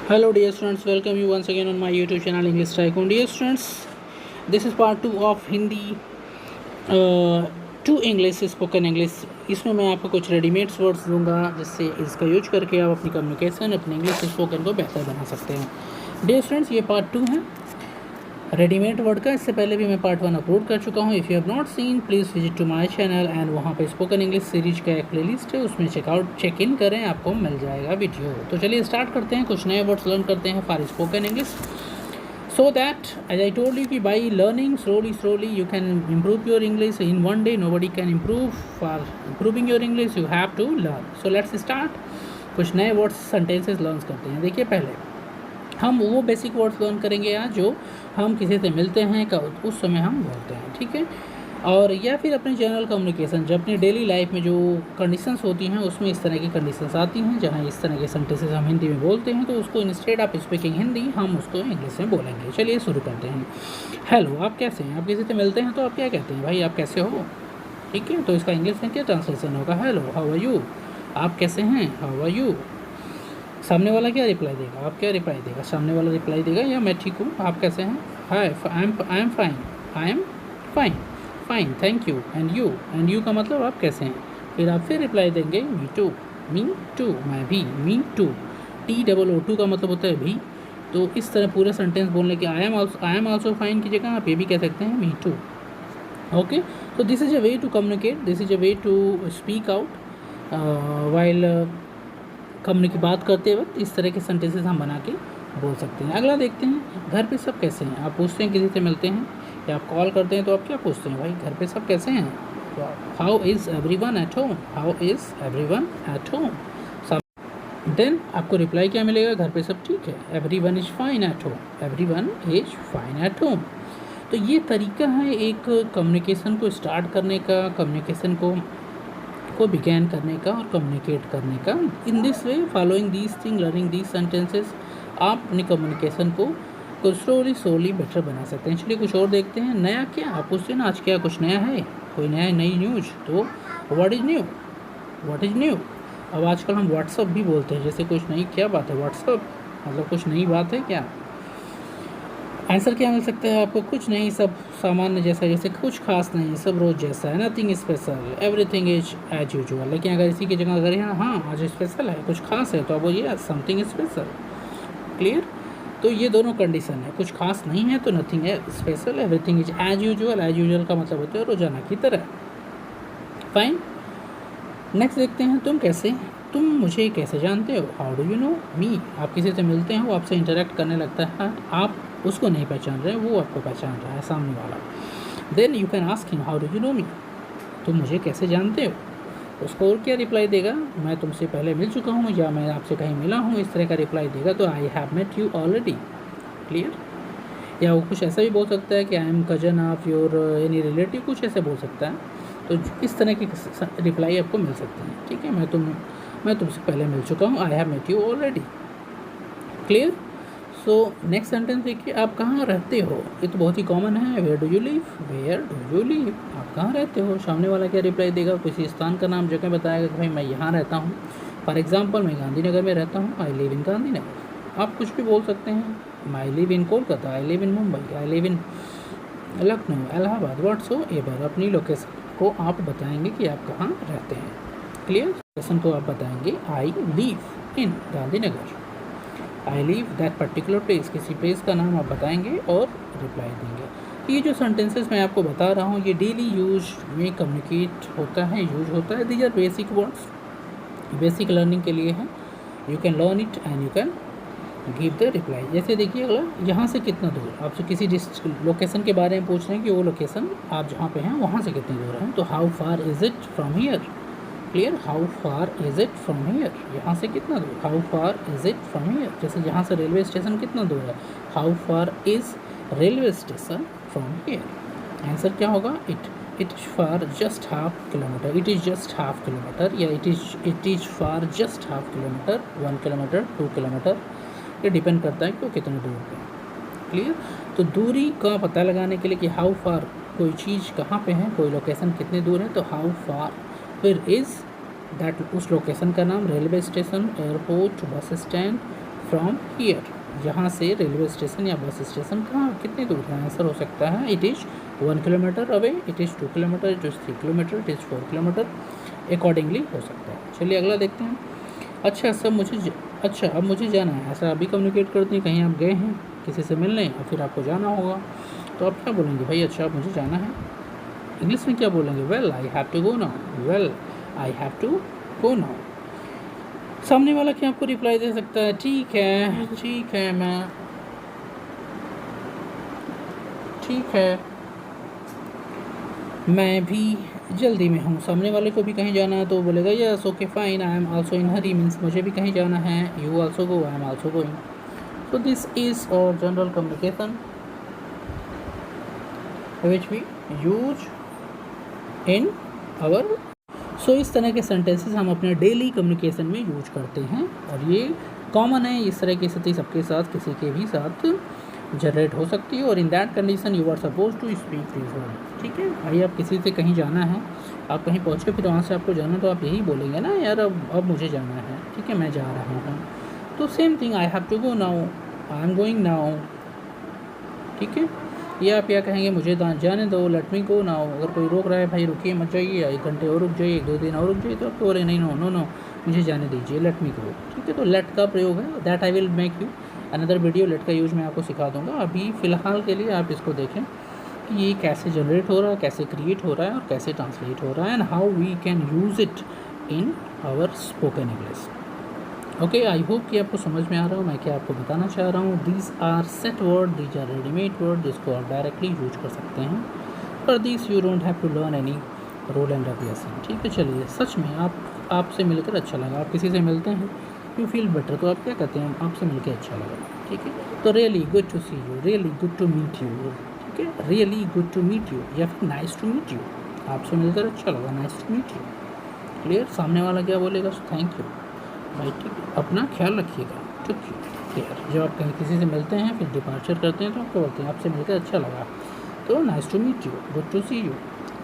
Hello dear students, welcome you once again on my YouTube channel English Tycoon. Dear students, this is part 2 of Hindi to English spoken English. इसमें मैं आपको कुछ readymades words दूंगा जिससे इसका use करके आप अपनी कम्युनिकेशन अपनी इंग्लिश स्पोकन को बेहतर बना सकते हैं। डियर स्टूडेंट्स, ये पार्ट 2 है रेडीमेड वर्ड का। इससे पहले भी मैं पार्ट 1 अपलोड कर चुका हूँ। If you have not seen please visit to my channel and वहाँ पे स्पोकन इंग्लिश सीरीज का एक प्लेलिस्ट है, उसमें चेक इन करें, आपको मिल जाएगा वीडियो। तो चलिए स्टार्ट करते हैं, कुछ नए वर्ड्स लर्न करते हैं for spoken English. So that, as I told you, by learning slowly, you can improve your English in one day. Nobody can improve. For improving your English, you have to learn. So let's start. कुछ नए words sentences learn करते हैं। देखिए, पहले हम वो basic words learn करेंगे आज जो हम किसी से मिलते हैं उस समय हम बोलते हैं, ठीक है। और या फिर अपने जनरल कम्युनिकेशन, जब अपनी डेली लाइफ में जो कंडीशंस होती हैं उसमें इस तरह की कंडीशंस आती हैं जहाँ इस तरह के सेंटेंसेस हम हिंदी में बोलते हैं, तो उसको इंस्टेड ऑफ स्पीकिंग हिंदी हम उसको इंग्लिश में बोलेंगे। चलिए शुरू करते हैं। हेलो, आप कैसे हैं? आप किसी से मिलते हैं तो आप क्या कहते हैं? भाई आप कैसे हो, ठीक है। तो इसका इंग्लिश में क्या ट्रांसलेशन होगा? Hello, how are you. आप कैसे हैं? How are you. सामने वाला क्या रिप्लाई देगा? आप क्या रिप्लाई देगा? सामने वाला रिप्लाई देगा या मैं ठीक हूँ, आप कैसे हैं? Hi, I am fine, I am fine, fine, thank you. And you का मतलब आप कैसे हैं। फिर आप फिर रिप्लाई देंगे मी टू, मैं भी, मी टू। TOO का मतलब होता है भी। तो इस तरह पूरे सेंटेंस बोलने के आई एम ऑल्सो फाइन की जगह आप ये भी कह सकते हैं मी टू। ओके, तो this is a way to communicate, this is a way to speak out while communicate. बात करते वक्त इस तरह के सेंटेंसेस हम बना के बोल सकते हैं। अगला देखते हैं, घर पे सब कैसे हैं। आप पूछते हैं किसी से मिलते हैं या आप कॉल करते हैं तो आप क्या पूछते हैं? भाई घर पे सब कैसे हैं। तो how is everyone at home, how is everyone at home. Then आपको रिप्लाई क्या मिलेगा? घर पे सब ठीक है, everyone is fine at home, everyone is fine at home. तो ये तरीका है एक कम्युनिकेशन को स्टार्ट करने का, कम्युनिकेशन को बिगैन करने का और कम्युनिकेट करने का। In this way, following these thing, learning these sentences, आप अपनी कम्युनिकेशन को स्लोली बेटर बना सकते हैं। चलिए कुछ और देखते हैं। नया क्या? आप पूछते हैं ना आज क्या कुछ नया है, कोई नई न्यूज़। तो what is new, what is new. अब आजकल हम व्हाट्सअप भी बोलते हैं, जैसे कुछ नई क्या बात है, व्हाट्सअप मतलब कुछ नई बात है क्या। आंसर क्या मिल सकता है आपको? कुछ नहीं, सब सामान्य जैसा, जैसे कुछ खास नहीं, सब रोज़ जैसा है, nothing special, everything is as usual. लेकिन अगर इसी की जगह अगर हाँ आज स्पेशल है, कुछ खास है, तो आप बोलिए समथिंग स्पेशल। क्लियर। तो ये दोनों कंडीशन है, कुछ खास नहीं है तो नथिंग है special, everything is as usual. As usual का मतलब होता है रोजाना की तरह। फाइन। नेक्स्ट देखते हैं, तुम कैसे, तुम मुझे कैसे जानते हो। हाउ डू यू नो मी। आप किसी से मिलते हैं, वो आपसे इंटरेक्ट करने लगता है, आप उसको नहीं पहचान रहे, वो आपको पहचान रहा है, सामने वाला। Then you can ask him how do you know me, तुम मुझे कैसे जानते हो। उसको और क्या रिप्लाई देगा? मैं तुमसे पहले मिल चुका हूँ या मैं आपसे कहीं मिला हूँ, इस तरह का रिप्लाई देगा। तो I have met you already. Clear. या वो कुछ ऐसा भी बोल सकता है कि I am cousin of your any relative, कुछ ऐसे बोल सकता है। तो इस तरह की रिप्लाई आपको मिल सकती है, ठीक है। मैं तुमसे पहले मिल चुका हूँ, I have met you already. Clear. So next sentence देखिए, आप कहाँ रहते हो। ये तो बहुत ही कॉमन है, where do you live, where do you live. आप कहाँ रहते हो, सामने वाला क्या रिप्लाई देगा? किसी स्थान का नाम, जगह बताएगा कि भाई मैं यहाँ रहता हूँ। फॉर एग्जांपल, मैं गांधीनगर में रहता हूँ, आई लिव इन गांधीनगर। आप कुछ भी बोल सकते हैं, I live in Kolkata, I live in Mumbai, I live in Lucknow, Allahabad, whatsoever. अपनी लोकेशन को आप बताएंगे कि आप कहाँ रहते हैं। क्लियर। लोकेशन को आप बताएंगे, I live in Gandhinagar, I leave that particular place, किसी प्लेस का नाम आप बताएंगे और रिप्लाई देंगे। ये जो सेंटेंसेस मैं आपको बता रहा हूँ ये डेली यूज में कम्युनिकेट होता है, यूज होता है। These are basic words, basic learning के लिए है। You can learn it and you can give the reply. जैसे देखिए अगला, यहाँ से कितना दूर, आपसे किसी लोकेशन के बारे में पूछ रहे हैं कि वो लोकेशन आप जहाँ पे हैं वहाँ से कितनी दूर है। तो how far is it from here. Clear. How far is it from here, यहाँ से कितना दूर, how far is it from here. जैसे यहाँ से रेलवे स्टेशन कितना दूर है, how far is railway station from here. Answer क्या होगा? It is far just half kilometre, it is just half kilometre, या it is far just half kilometre, 1 kilometre, 2 kilometre. ये डिपेंड करता है कि वो कितने दूर पे। क्लियर। तो दूरी का पता लगाने के लिए कि हाउ फार कोई चीज़ कहाँ पे है, कोई लोकेशन कितने दूर है, तो हाउ फार, फिर इज़ दैट उस लोकेशन का नाम, railway station, airport, bus stand, from here, यहाँ से रेलवे स्टेशन या बस स्टेशन कहाँ कितनी दूर है? आंसर हो सकता है it is 1 kilometre away, it is 2 kilometre, it is 3 kilometre, it is 4 kilometre, accordingly हो सकता है। चलिए अगला देखते हैं। अच्छा अब मुझे जाना है, ऐसा अभी कम्युनिकेट करते हैं, कहीं आप गए हैं किसी से मिलने और फिर आपको जाना होगा, तो आप क्या बोलेंगे भाई? अच्छा अब मुझे जाना है, इंग्लिश में क्या बोलेंगे? Well I have to go now, well I have to go now. सामने वाला क्या आपको रिप्लाई दे सकता है? ठीक है मैं भी जल्दी में हूँ। सामने वाले को भी कहीं जाना है तो बोलेगा yes okay fine I am also in hurry, means मुझे भी कहीं जाना है, you also go, I am also going. So this is our general communication which we use in our. सो इस तरह के सेंटेंसेस हम अपने डेली कम्युनिकेशन में यूज करते हैं और ये कॉमन है, इस तरह की स्थिति सबके साथ किसी के भी साथ जनरेट हो सकती है। और in that condition you are suppose to speak this word. ठीक है भाई, आप किसी से कहीं जाना है, आप कहीं पहुँचे, फिर वहाँ से आपको जाना, तो आप यही बोलेंगे ना यार अब मुझे जाना है, ठीक है मैं जा रहा हूँ। तो same thing, I have to go now, I am going now. ठीक है, या आप क्या कहेंगे? मुझे जाने दो, लेट मी गो नाउ। अगर कोई रोक रहा है, भाई रुकिए मत जाइए, 1 घंटे और रुक जाइए, 2 दिन और रुक जाइए, तो आपको बोले नहीं नो मुझे जाने दीजिए, लेट मी गो। ठीक है, तो लेट का प्रयोग है, that I will make you another video, let का यूज मैं आपको सिखा दूंगा। अभी फ़िलहाल के लिए आप इसको देखें कि ये कैसे जनरेट हो रहा है, कैसे क्रिएट हो रहा है और कैसे ट्रांसलेट हो रहा है, and how we can use it in our spoken English. Okay, I hope कि आपको समझ में आ रहा हूँ मैं क्या आपको बताना चाह रहा हूँ। These are set word, these are readymade word, जिसको आप डायरेक्टली यूज कर सकते हैं। For this you don't have to learn any rule and regulation. ठीक है, चलिए सच में आपसे मिलकर अच्छा लगा। आप किसी से मिलते हैं, यू फील बेटर, तो आप क्या कहते हैं? आपसे मिलकर अच्छा लगा। ठीक है, तो really good to see you, really good to meet you. ठीक है, really good to meet you या फिर नाइस टू मीट यू। आपसे मिलकर अच्छा लगा, nice to meet you. Clear? सामने वाला क्या बोलेगा? थैंक यू भाई। ठीक है, अपना ख्याल रखिएगा। ठीक है, क्लियर? जब आप कहीं किसी से मिलते हैं फिर डिपार्चर करते हैं तो आपको बोलते हैं आपसे मिलकर अच्छा लगा, तो nice to meet you, good to see you.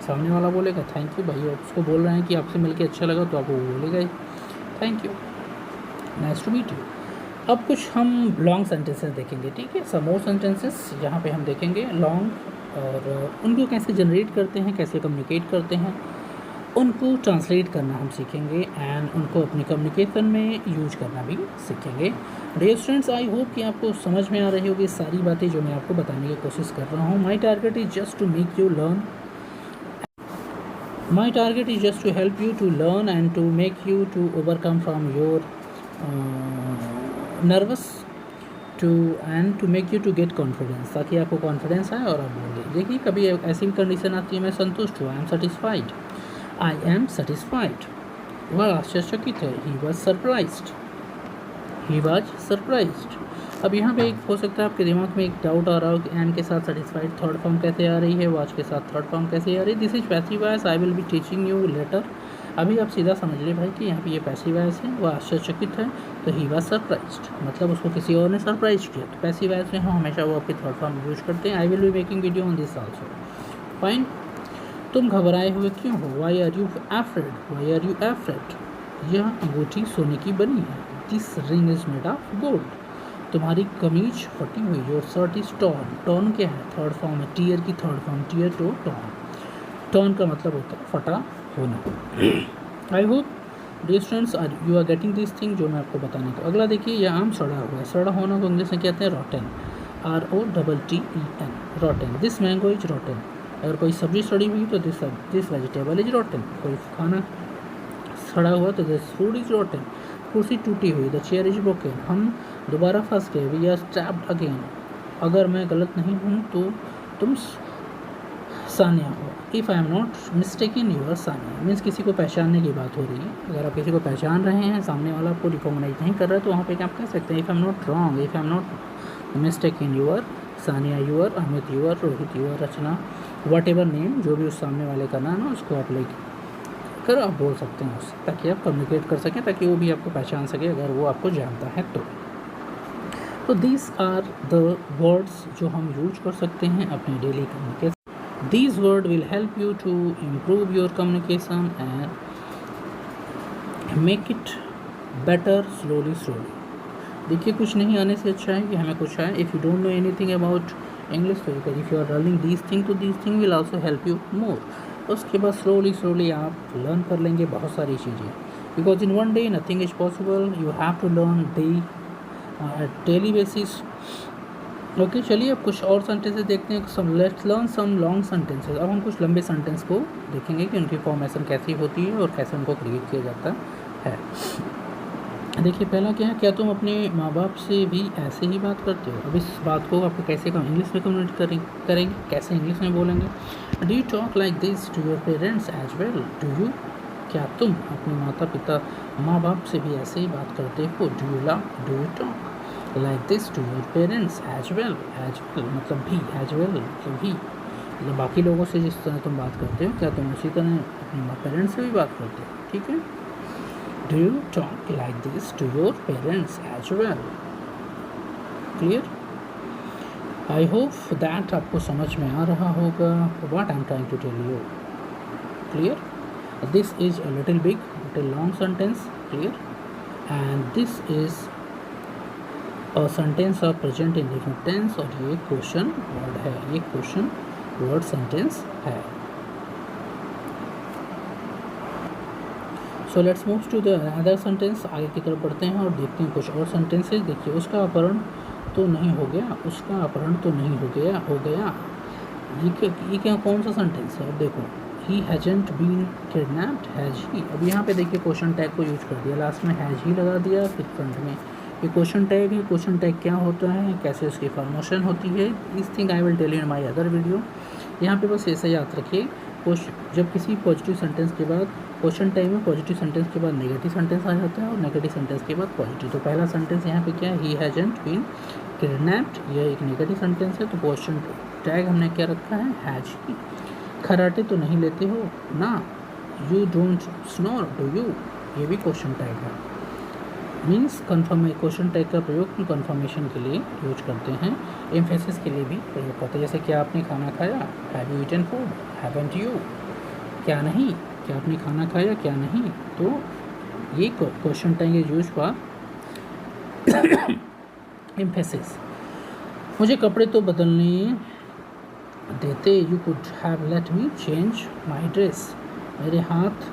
सामने वाला बोलेगा थैंक यू भाई, उसको बोल रहे हैं कि आपसे मिलकर अच्छा लगा, तो आपको बोलेगा ही thank you, nice to meet you. अब कुछ हम लॉन्ग सेंटेंसेस देखेंगे। ठीक है, सम मोर सेंटेंसेस यहाँ पे हम देखेंगे लॉन्ग, और उनको कैसे जनरेट करते हैं, कैसे कम्युनिकेट करते हैं, उनको ट्रांसलेट करना हम सीखेंगे एंड उनको अपने कम्युनिकेशन में यूज करना भी सीखेंगे। डियर स्टूडेंट्स, आई होप कि आपको समझ में आ रही होगी सारी बातें जो मैं आपको बताने की कोशिश कर रहा हूँ। My target is just to make you learn, my target is just to help you to learn and to make you to overcome from your nervous and to make you to get confidence, ताकि आपको confidence आए और आप बोलिए। देखिए कभी ऐसी भी कंडीशन आती है मैं संतुष्ट हूँ, I am satisfied, I am satisfied. वह आश्चर्यचकित है, he was surprised, he was surprised. अब यहाँ पे एक हो सकता है आपके दिमाग में एक डाउट आ रहा हो कि एम के साथ सेटिस्फाइड थर्ड फॉर्म कैसे आ रही है, वॉच के साथ थर्ड फॉर्म कैसे आ रही है। This is passive voice, I will be teaching you later. अभी आप सीधा समझ ले भाई कि यहाँ पे ये पैसिव वॉइस है, वह आश्चर्यचकित है, तो ही वॉज सरप्राइज्ड, मतलब उसको किसी और ने सरप्राइज किया। तो पैसिव वॉइस में हम हमेशा वो आपकी थर्ड फॉर्म यूज करते हैं। I will be making video on this also. Fine. तुम घबराए हुए क्यों हो? Why are you afraid, why are you afraid. यह अंगूठी सोने की बनी है, this ring is made of gold. तुम्हारी कमीज फटी हुई, your shirt is torn. Torn क्या है? थर्ड फॉर्म है, टीयर की third form, tear to torn. Torn का मतलब होता है फटा होना। I hope dear students you are getting this thing जो मैं आपको बताने को। अगला देखिए, यह आम सड़ा हुआ है। सड़ा होना को इंग्लिश में कहते हैं रॉटन, ROTTEN, रॉटन। This mango is रॉटन। अगर कोई सब्जी सड़ी हुई तो दिस वेजिटेबल इज रॉटन। कोई खाना सड़ा हुआ तो दिस फूड इज रॉटन। कुर्सी टूटी हुई, द चेयर इज ब्रोकन। हम दोबारा फंस गए, वी आर ट्रैप्ड अगेन। अगर मैं गलत नहीं हूँ तो तुम सानिया हो। If I am not mistaken you are Sania, means किसी को पहचानने की बात हो रही है। अगर आप किसी को पहचान रहे हैं, सामने वाला आपको रिकॉग्नाइज नहीं कर रहा है, तो वहाँ पे आप कह सकते हैं if I am not wrong, if I am not mistaken you are Sania, you are Amit, you are Rohit, you are Rachna, whatever name, जो भी उस सामने वाले का नाम है उसको आप लेकर आप बोल सकते हैं उससे, ताकि आप कम्युनिकेट कर सकें, ताकि वो भी आपको पहचान सके अगर वो आपको जानता है तो दीज आर द वर्ड्स जो हम यूज कर सकते हैं अपने daily communication. These word will help you to improve your communication and make it better slowly. देखिए कुछ नहीं आने से अच्छा है कि हमें कुछ आए. If you don't know anything about English तो if you are learning these thing तो these thing will also help you more. उसके बाद स्लोली आप लर्न कर लेंगे बहुत सारी चीज़ें. Because in one day nothing is possible. You have to learn daily basis. Okay चलिए अब कुछ और सेंटेंसेस देखते हैं. Some let's learn some long sentences. अब हम कुछ लंबे सेंटेंस को देखेंगे कि उनकी फॉर्मेशन कैसी होती है और कैसे उनको क्रिएट किया जाता है. देखिए पहला क्या है, क्या तुम अपने माँ बाप से भी ऐसे ही बात करते हो. अब इस बात को आपको कैसे इंग्लिश में कम्युनिकेट करेंगे, कैसे इंग्लिश में बोलेंगे. Do you talk like this to your parents as well. Do you, क्या तुम अपने माता पिता माँ बाप से भी ऐसे ही बात करते हो. Do you talk like this to your parents as well. मतलब भी, एज वेल मतलब भी, मतलब बाकी लोगों से जिस तरह तुम बात करते हो क्या तुम उसी तरह अपने पेरेंट्स से भी बात करते हो. ठीक है. Do you talk like this to your parents as well? Clear? I hope that आपको समझ में आ रहा होगा what I'm trying to tell you. Clear? This is a little big, little long sentence. Clear? And this is a sentence of present indefinite tense और ये question word है. ये क्वेश्चन वर्ड सेंटेंस है. So let's move to the other sentence. आगे की तरफ बढ़ते हैं और देखते हैं कुछ और सेंटेंसेस. देखिए उसका अपहरण तो नहीं हो गया. उसका अपहरण तो नहीं हो गया. ये क्या कौन सा सेंटेंस है. अब देखो he hasn't been kidnapped. Has he. अब यहाँ पे देखिए क्वेश्चन टैग को यूज कर दिया. लास्ट में हैज ही लगा दिया, फिर फ्रंट में ये क्वेश्चन टैग है. क्वेश्चन टैग क्या होता है, कैसे उसकी फॉर्मेशन होती है, इस thing I will tell you in my other video. यहाँ पे बस ऐसा याद रखिए, जब किसी पॉजिटिव सेंटेंस के बाद क्वेश्चन टैग में पॉजिटिव सेंटेंस के बाद नेगेटिव सेंटेंस आ जाता है और नेगेटिव सेंटेंस के बाद पॉजिटिव. तो पहला सेंटेंस यहाँ पे क्या है, ही हैजंट बीन किडनैप्ड. यह एक नेगेटिव सेंटेंस है तो क्वेश्चन टैग हमने क्या रखा है, हैज ही. खराटे तो नहीं लेते हो ना. You don't snore do you. ये भी क्वेश्चन टैग है. Means confirm. क्वेश्चन टैग का प्रयोग कन्फर्मेशन के लिए यूज करते हैं, एम्फेसिस के लिए भी प्रयोग करते हैं. जैसे क्या आपने खाना खाया, have you eaten food, haven't you. क्या नहीं, क्या आपने खाना खाया, क्या नहीं. तो ये question tag use for emphasis. मुझे कपड़े तो बदलने देते. You could have let me change my dress. मेरे हाथ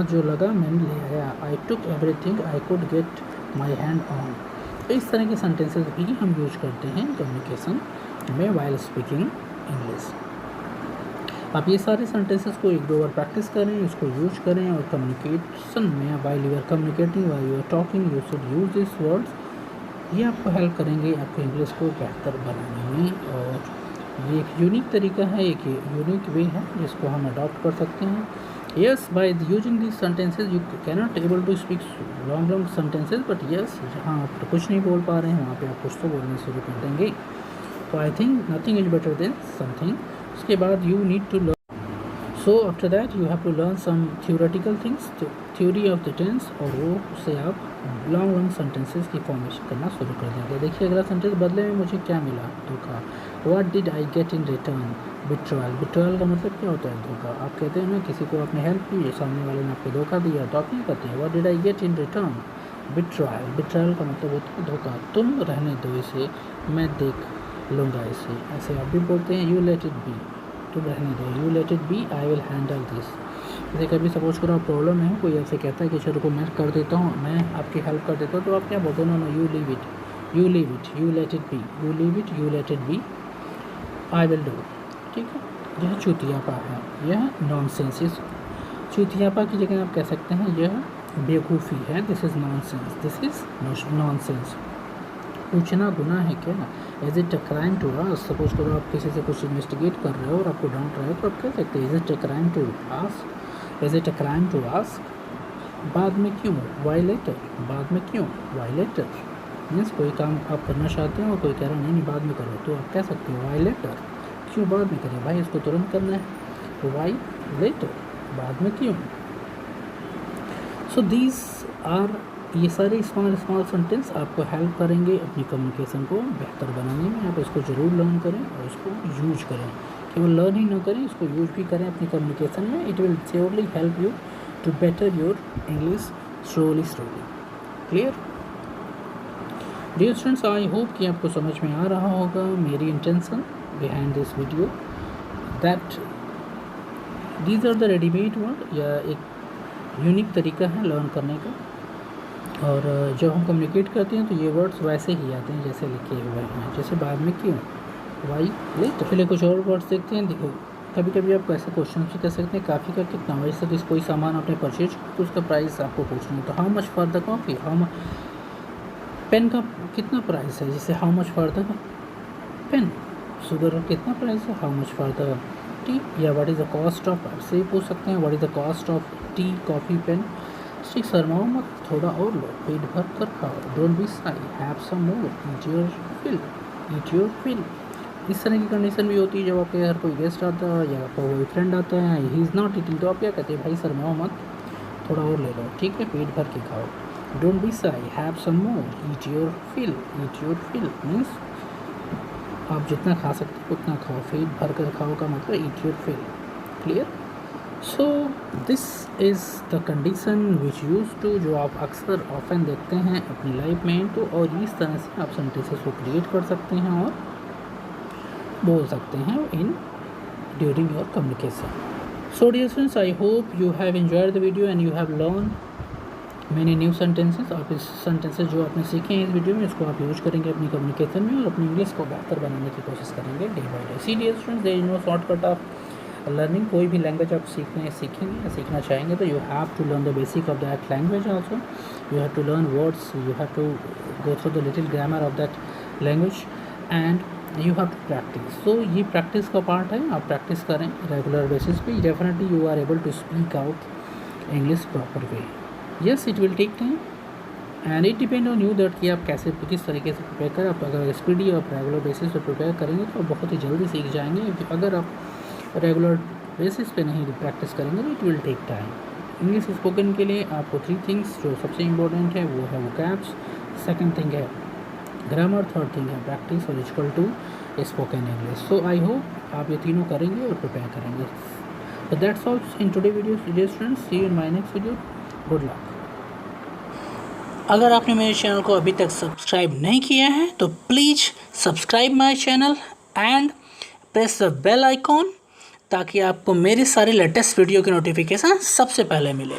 जो लगा मैंने ले आया. I took everything I could get my hand on. तो इस तरह के सेंटेंसेस भी हम यूज करते हैं कम्युनिकेशन में वाइल स्पीकिंग इंग्लिश. आप ये सारे सेंटेंसेस को एक दो बार प्रैक्टिस करें, इसको यूज करें और कम्युनिकेशन में while you are communicating, while you are talking, you should use this words. ये आपको हेल्प करेंगे आपको इंग्लिश को बेहतर बनाने में. और ये एक यूनिक तरीका है, एक यूनिक वे है जिसको हम अडॉप्ट कर सकते हैं. Yes, by using this sentences you cannot able to speak long sentences, but yes जहाँ आप कुछ नहीं बोल पा रहे हैं वहाँ पे आप कुछ तो बोलना शुरू कर देंगे. तो I think nothing is better than something. उसके बाद you need to learn. So after that you have to learn some theoretical things, theory of the tense, और वो उससे आप लॉन्ग सेंटेंसेस की फॉर्मेशन करना शुरू कर देंगे. देखिए अगला सेंटेंस, बदले में मुझे क्या मिला, धोखा. What did I get in return, betrayal. Betrayal का मतलब क्या होता है, धोखा. आप कहते हैं ना किसी को आपने हेल्प की, सामने वाले ने आपको धोखा दिया, तो आप नहीं कहते हैं what did I get in return, betrayal. Betrayal का मतलब होता है धोखा. तुम रहने दो इसे, मैं देख लूँगा इसे. ऐसे आप भी बोलते हैं यू लेट इट बी. तुम रहने दो, you let it be, I will handle this. जैसे कभी सपोज करो प्रॉब्लम है, कोई आपसे कहता है कि चलो को मैं कर देता हूँ, मैं आपकी हेल्प कर देता हूँ, तो आप क्या बोलते हो, no you leave it, you leave it, you let it be, you leave it, you let it be, I will do. ठीक है. यह चूतियापा है, यह नॉनसेंस. इस चूतियापा की जगह आप कह सकते हैं यह बेवकूफ़ी है. This is nonsense, this is nonsense. पूछना गुनाह है क्या, is it a crime to ask. Suppose करो आप किसी से कुछ इन्वेस्टिगेट कर रहे हो और आपको डाउट रहा है, तो आप कह सकते हैं is it a crime to ask, is it a crime to ask. बाद में क्यों, वाई लेटर. बाद में क्यों, वाई लेटर. मीन्स कोई काम आप करना चाहते हो और कोई कह रहा नहीं बाद में करो, तो आप कह सकते हो वाई लेटर. क्यों बाद में करें भाई, इसको तुरंत करना है, तो वाई लेटर, बाद में क्यों. सो दीज आर, ये सारे स्मॉल सेंटेंस आपको हेल्प करेंगे अपनी कम्युनिकेशन को बेहतर बनाने में. आप इसको ज़रूर लर्न करें और इसको यूज करें. केवल लर्न ही ना करें, इसको यूज भी करें अपनी कम्युनिकेशन में. It will surely help you to better your English slowly. Clear. Dear students, I hope कि आपको समझ में आ रहा होगा मेरी intention behind this video, that these are the readymade word, या एक यूनिक तरीका है लर्न करने का। और जब हम कम्युनिकेट करते हैं तो ये वर्ड्स वैसे ही आते हैं जैसे लिखे हुए हैं, जैसे बाद में क्यों, वाई, ले। तो पहले कुछ और वर्ड्स देखते हैं। देखो, कभी कभी आप ऐसे क्वेश्चन भी कर सकते हैं, काफ़ी का कितना, वैसे कोई सामान आपने परचेज तो उसका प्राइस आपको पूछना है, तो how much for the coffee, pen का कितना प्राइस है, जैसे how much for the pen, sugar का कितना प्राइस है, how much for the tea, या what is the cost of, ऐसे ही पूछ सकते हैं what is the cost of tea, coffee, pen. ठीक, शर्माओ मत, थोड़ा और लो, पेट भर कर खाओ, don't be shy, have some more, eat your fill, eat your fill. इस तरह की कंडीशन भी होती है जब आपके घर कोई गेस्ट आता है या आपका कोई फ्रेंड आता है, ही इज़ नॉट ईटिंग, तो आप क्या कहते हैं, भाई शर्माओ मत, थोड़ा और ले लो, ठीक है, पेट भर के खाओ, don't be shy, have some more, eat your fill, eat your fill means आप जितना खा सकते हो उतना खाओ, पेट भर कर खाओ का मतलब eat your fill. Clear? So this is the condition which use to, जो आप अक्सर ऑफन देखते हैं अपनी लाइफ में, तो और इस तरह से आप सेंटेंसेस को क्रिएट कर सकते हैं और बोल सकते हैं in during your communication. So dear students, I hope you have enjoyed the video and you have learn many new sentences. आप इस सेंटेंसेस जो आपने सीखे हैं इस वीडियो में, इसको आप यूज करेंगे अपनी कम्युनिकेशन में और अपनी इंग्लिश को बेहतर बनाने की कोशिश करेंगे day by day. See dear students, there is no shortcut of learning. कोई भी लैंग्वेज आप सीखेंगे या सीखना चाहेंगे तो you have to learn the basic of that language also, you have to learn words, you have to go through the little grammar of that language and you have to practise. सो ये practice का part है, आप practice करें regular basis पे, definitely you are able to speak out English proper way. Yes, it will take time and it depend on you that कि आप कैसे किस तरीके से प्रिपेयर करें। आप अगर स्पीडी और रेगुलर बेसिस पे प्रिपेयर करेंगे तो आप बहुत ही जल्दी सीख जाएंगे। अगर आप रेगुलर बेसिस पे नहीं प्रैक्टिस करेंगे तो it will take time. English spoken के लिए आपको 3 थिंग्स जो सबसे इम्पोर्टेंट है वो है वोकैब्स, सेकंड थिंग है ग्रामर, थर्ड थिंग है प्रैक्टिस और equal to spoken English. So I hope आप ये तीनों करेंगे और प्रिपेयर करेंगे। So that's all in today's video, dear students. See you in my next video. Good luck. अगर आपने मेरे चैनल को अभी तक सब्सक्राइब नहीं किया है तो please subscribe my channel and press the bell icon, ताकि आपको मेरे सारे लेटेस्ट वीडियो की नोटिफिकेशन सबसे पहले मिले।